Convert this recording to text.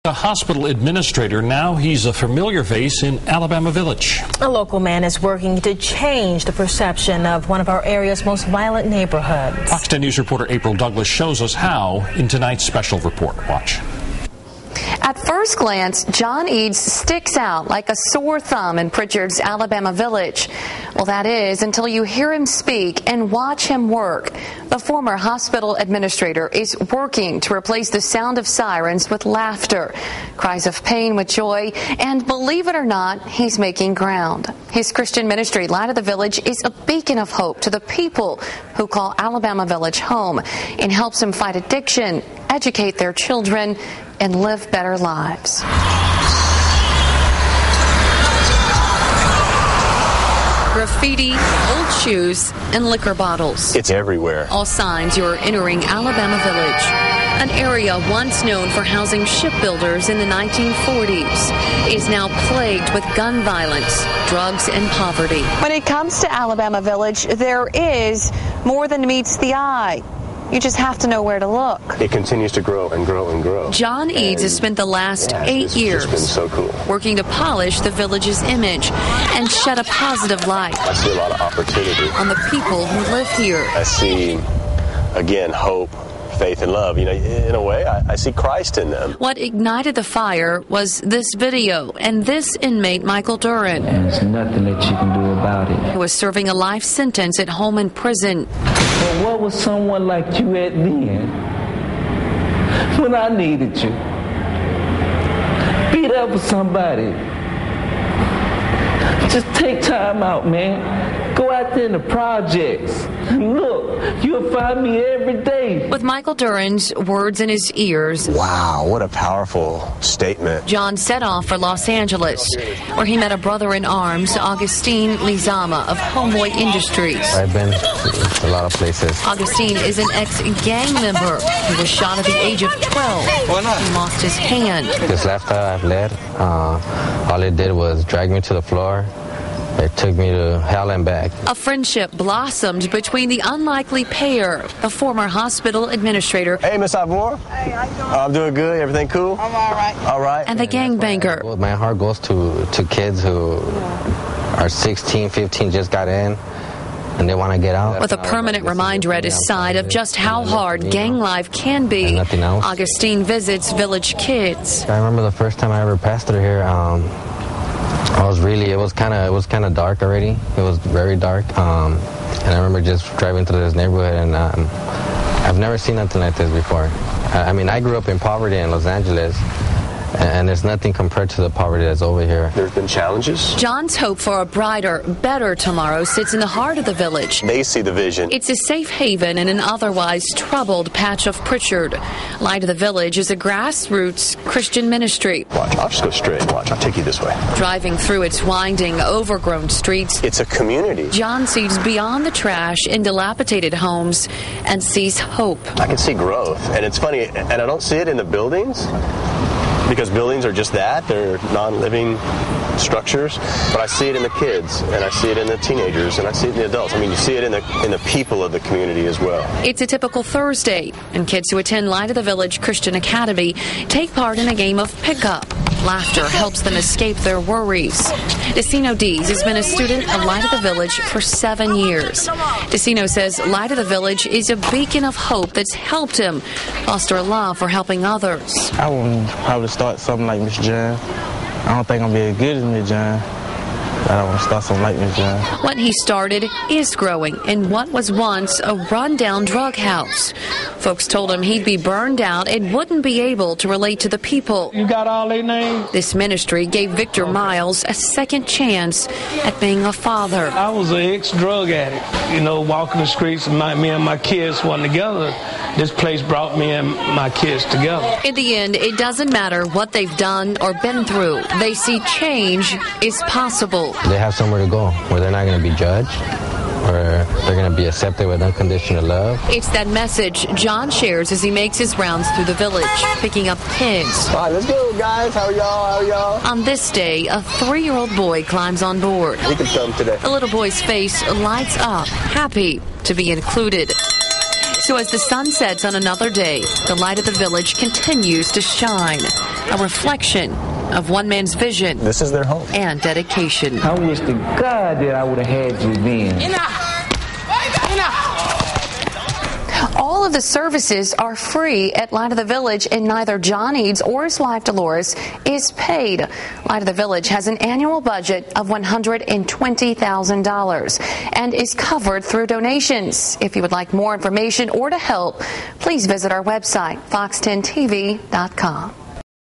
a hospital administrator. Now he's a familiar face in Alabama Village. A local man is working to change the perception of one of our area's most violent neighborhoods. Fox 10 News reporter April Douglas shows us how in tonight's special report. Watch. At first glance, John Eads sticks out like a sore thumb in Pritchard's Alabama Village. Well, that is until you hear him speak and watch him work. The former hospital administrator is working to replace the sound of sirens with laughter, cries of pain with joy, and believe it or not, he's making ground. His Christian ministry, Light of the Village, is a beacon of hope to the people who call Alabama Village home and helps them fight addiction, educate their children, and live better lives. Graffiti, old shoes, and liquor bottles. It's everywhere. All signs you're entering Alabama Village, an area once known for housing shipbuilders in the 1940s, is now plagued with gun violence, drugs, and poverty. When it comes to Alabama Village, there is more than meets the eye. You just have to know where to look. It continues to grow and grow and grow. John Eads has spent the last 8 years been so cool. working to polish the village's image and shed a positive light. I see a lot of opportunity on the people who live here. I see, again, hope, faith, and love. You know, in a way, I see Christ in them. What ignited the fire was this video and this inmate, Michael Duran. And there's nothing that you can do about it. Who was serving a life sentence at home in prison. But what was someone like you at then? When I needed you. Be there for somebody. Just take time out, man. Go out there in the projects. Look, you'll find me every day. With Michael Duran's words in his ears. Wow, what a powerful statement. John set off for Los Angeles, where he met a brother in arms, Augustine Lizama of Homeboy Industries. I've been to a lot of places. Augustine is an ex-gang member. He was shot at the age of 12. He lost his hand. This left eye I've led, all it did was drag me to the floor. It took me to hell and back. A friendship blossomed between the unlikely pair, the former hospital administrator. Hey, Miss Ivor. Hey, how you doing? I'm doing good. Everything cool? I'm all right. All right. And the gangbanger. My heart goes to kids who are 16, 15, just got in, and they want to get out. With a permanent reminder at his side of just how hard gang life can be, Augustine visits village kids. I remember the first time I ever pastored here. It was kind of dark already. It was very dark, and I remember just driving through this neighborhood, and I've never seen nothing like this before. I mean, I grew up in poverty in Los Angeles, and it's nothing compared to the poverty that's over here. There's been challenges. John's hope for a brighter, better tomorrow sits in the heart of the village. They see the vision. It's a safe haven in an otherwise troubled patch of Pritchard. Light of the Village is a grassroots Christian ministry. Watch, I'll just go straight. Watch, I'll take you this way. Driving through its winding, overgrown streets, it's a community. John sees beyond the trash in dilapidated homes and sees hope. I can see growth, and it's funny, and I don't see it in the buildings, because buildings are just that. They're non-living structures. But I see it in the kids, and I see it in the teenagers, and I see it in the adults. I mean, you see it in the people of the community as well. It's a typical Thursday, and kids who attend Light of the Village Christian Academy take part in a game of pickup. Laughter helps them escape their worries. Decino Dees has been a student of Light of the Village for 7 years. Decino says Light of the Village is a beacon of hope that's helped him foster a love for helping others. I wouldn't probably start something like Miss John. I don't think I'm be as good as Miss John. I don't want to start something like Miss John. What he started is growing in what was once a rundown drug house. Folks told him he'd be burned out and wouldn't be able to relate to the people. You got all their names? This ministry gave Victor Miles a second chance at being a father. I was an ex-drug addict. You know, walking the streets, and me and my kids were together. This place brought me and my kids together. In the end, it doesn't matter what they've done or been through. They see change is possible. They have somewhere to go where they're not going to be judged, or they're going to be accepted with unconditional love. It's that message John shares as he makes his rounds through the village, picking up kids. All right, let's go, guys. How are y'all? On this day, a 3-year-old boy climbs on board. We can come today. The little boy's face lights up, happy to be included. So as the sun sets on another day, the light of the village continues to shine, a reflection of one man's vision. This is their home. And dedication. I wish to God that I would have had you then. All of the services are free at Light of the Village, and neither John Eads or his wife Dolores is paid. Light of the Village has an annual budget of $120,000 and is covered through donations. If you would like more information or to help, please visit our website, fox10tv.com.